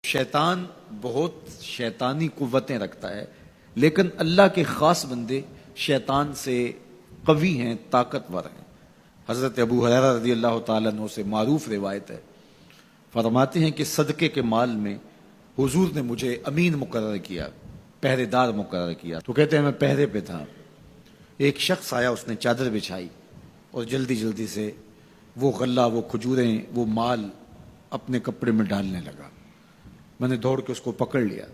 شیطان بہت شیطانی قوتیں رکھتا ہے، لیکن اللہ کے خاص بندے شیطان سے قوی ہیں، طاقتور ہیں۔ حضرت ابو ہریرہ رضی اللہ تعالیٰ عنہ سے معروف روایت ہے، فرماتے ہیں کہ صدقے کے مال میں حضور نے مجھے امین مقرر کیا، پہرے دار مقرر کیا۔ تو کہتے ہیں میں پہرے پہ تھا، ایک شخص آیا، اس نے چادر بچھائی اور جلدی جلدی سے وہ غلہ، وہ کھجوریں، وہ مال اپنے کپڑے میں ڈالنے لگا۔ میں نے دوڑ کے اس کو پکڑ لیا،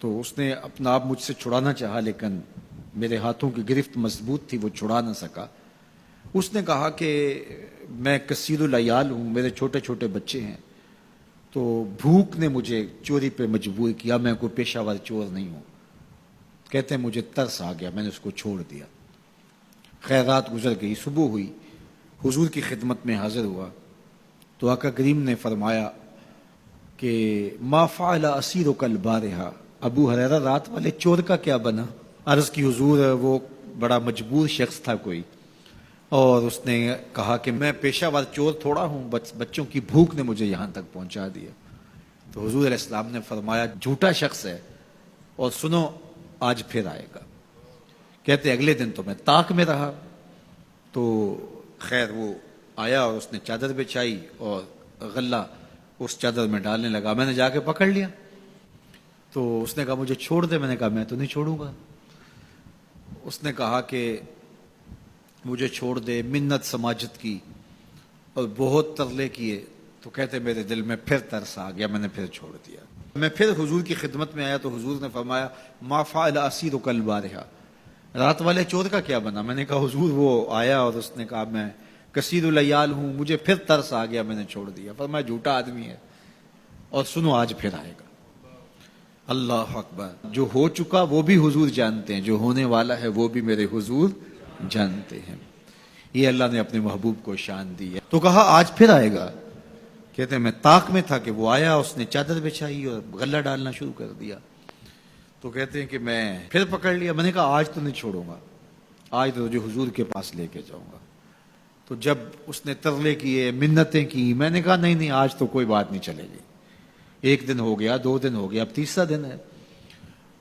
تو اس نے اپنا آپ مجھ سے چھڑانا چاہا، لیکن میرے ہاتھوں کی گرفت مضبوط تھی، وہ چھڑا نہ سکا۔ اس نے کہا کہ میں کثیر العیال ہوں، میرے چھوٹے چھوٹے بچے ہیں، تو بھوک نے مجھے چوری پہ مجبور کیا، میں کوئی پیشہ ور چور نہیں ہوں۔ کہتے ہیں مجھے ترس آ گیا، میں نے اس کو چھوڑ دیا۔ خیر رات گزر گئی، صبح ہوئی، حضور کی خدمت میں حاضر ہوا تو آقا کریم نے فرمایا کہ ما فعل اسیرک البارحہ، ابو ہریرہ رات والے چور کا کیا بنا؟ عرض کی حضور وہ بڑا مجبور شخص تھا کوئی، اور اس نے کہا کہ میں پیشہ ور چور تھوڑا ہوں، بچوں کی بھوک نے مجھے یہاں تک پہنچا دیا۔ تو حضور علیہ السلام نے فرمایا جھوٹا شخص ہے، اور سنو آج پھر آئے گا۔ کہتے اگلے دن تو میں طاق میں رہا، تو خیر وہ آیا اور اس نے چادر بچھائی اور غلہ اس چادر میں ڈالنے لگا۔ میں نے جا کے پکڑ لیا، تو اس نے کہا مجھے چھوڑ دے۔ میں نے کہا میں تو نہیں چھوڑوں گا۔ اس نے کہا کہ مجھے چھوڑ دے، منت سماجت کی اور بہت ترلے کیے، تو کہتے میرے دل میں پھر ترس آ گیا، میں نے پھر چھوڑ دیا۔ میں پھر حضور کی خدمت میں آیا تو حضور نے فرمایا ما فعل اسیرک البارحہ، رات والے چور کا کیا بنا؟ میں نے کہا حضور وہ آیا اور اس نے کہا میں کثیر العیال ہوں، مجھے پھر ترس آ گیا، میں نے چھوڑ دیا۔ فرمایا جھوٹا آدمی ہے، اور سنو آج پھر آئے گا۔ اللہ اکبر! جو ہو چکا وہ بھی حضور جانتے ہیں، جو ہونے والا ہے وہ بھی میرے حضور جانتے ہیں۔ یہ اللہ نے اپنے محبوب کو شان دی ہے۔ تو کہا آج پھر آئے گا۔ کہتے ہیں میں طاق میں تھا کہ وہ آیا، اس نے چادر بچھائی اور غلہ ڈالنا شروع کر دیا۔ تو کہتے ہیں کہ میں پھر پکڑ لیا۔ میں نے کہا آج تو نہیں چھوڑوں گا، آج تو جو حضور کے پاس لے کے جاؤں گا۔ تو جب اس نے ترلے کیے، منتیں کی، میں نے کہا نہیں آج تو کوئی بات نہیں چلے گی۔ ایک دن ہو گیا، 2 دن ہو گیا، اب تیسرا دن ہے۔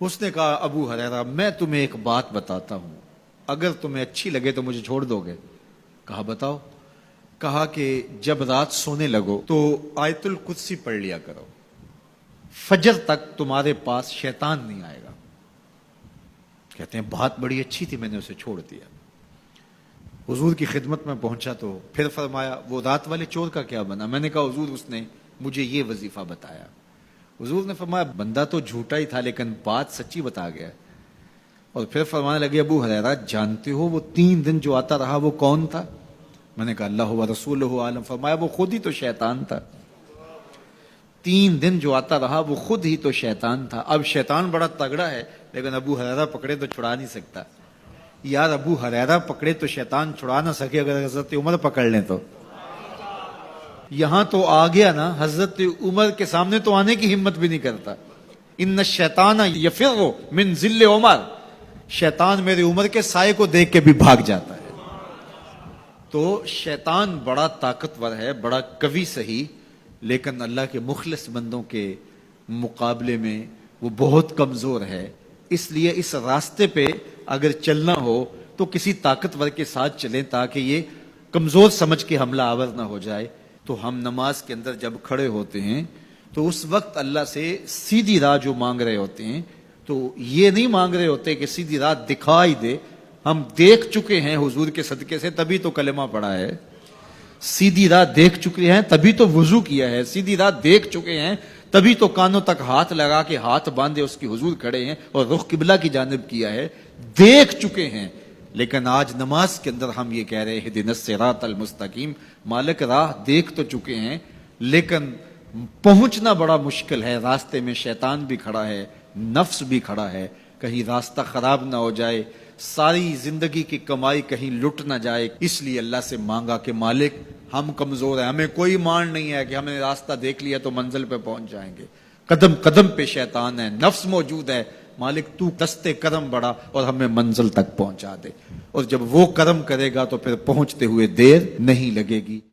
اس نے کہا ابو ہریرہ میں تمہیں ایک بات بتاتا ہوں، اگر تمہیں اچھی لگے تو مجھے چھوڑ دو گے؟ کہا بتاؤ۔ کہا کہ جب رات سونے لگو تو آیت الکرسی پڑھ لیا کرو، فجر تک تمہارے پاس شیطان نہیں آئے گا۔ کہتے ہیں بات بڑی اچھی تھی، میں نے اسے چھوڑ دیا۔ حضور کی خدمت میں پہنچا تو پھر فرمایا وہ رات والے چور کا کیا بنا؟ میں نے کہا حضور اس نے مجھے یہ وظیفہ بتایا۔ حضور نے فرمایا بندہ تو جھوٹا ہی تھا لیکن بات سچی بتا گیا۔ اور پھر فرمانے لگے ابو ہریرہ جانتے ہو وہ 3 دن جو آتا رہا وہ کون تھا؟ میں نے کہا اللہ و رسولہ عالم۔ فرمایا وہ خود ہی تو شیطان تھا۔ 3 دن جو آتا رہا وہ خود ہی تو شیطان تھا۔ اب شیطان بڑا تگڑا ہے، لیکن ابو ہریرہ پکڑے تو چھڑا نہیں سکتا۔ یار ابو ہریرہ پکڑے تو شیطان چھڑا نہ سکے، اگر حضرت عمر پکڑ لیں تو یہاں تو آ گیا نا، حضرت عمر کے سامنے تو آنے کی ہمت بھی نہیں کرتا۔ ان الشیطان یفر من ظل عمر، شیطان میرے عمر کے سائے کو دیکھ کے بھی بھاگ جاتا ہے۔ تو شیطان بڑا طاقتور ہے، بڑا قوی صحیح، لیکن اللہ کے مخلص بندوں کے مقابلے میں وہ بہت کمزور ہے۔ اس لیے اس راستے پہ اگر چلنا ہو تو کسی طاقتور کے ساتھ چلیں تاکہ یہ کمزور سمجھ کے حملہ آور نہ ہو جائے۔ تو ہم نماز کے اندر جب کھڑے ہوتے ہیں تو اس وقت اللہ سے سیدھی راہ جو مانگ رہے ہوتے ہیں، تو یہ نہیں مانگ رہے ہوتے کہ سیدھی راہ دکھائی دے۔ ہم دیکھ چکے ہیں حضور کے صدقے سے، تبھی تو کلمہ پڑھا ہے۔ سیدھی راہ دیکھ چکے ہیں تبھی تو وضو کیا ہے۔ سیدھی راہ دیکھ چکے ہیں تبھی تو کانوں تک ہاتھ لگا کے ہاتھ باندھے اس کی حضور کھڑے ہیں اور رخ قبلہ کی جانب کیا ہے۔ دیکھ چکے ہیں، لیکن آج نماز کے اندر ہم یہ کہہ رہے ہیں اہدنا الصراط المستقیم، مالک راہ دیکھ تو چکے ہیں لیکن پہنچنا بڑا مشکل ہے۔ راستے میں شیطان بھی کھڑا ہے، نفس بھی کھڑا ہے، کہیں راستہ خراب نہ ہو جائے، ساری زندگی کی کمائی کہیں لٹ نہ جائے۔ اس لیے اللہ سے مانگا کہ مالک ہم کمزور ہیں، ہمیں کوئی مان نہیں ہے کہ ہم نے راستہ دیکھ لیا تو منزل پہ پہنچ جائیں گے۔ قدم قدم پہ شیطان ہے، نفس موجود ہے، مالک تو دستے کرم بڑھا اور ہمیں منزل تک پہنچا دے۔ اور جب وہ کرم کرے گا تو پھر پہنچتے ہوئے دیر نہیں لگے گی۔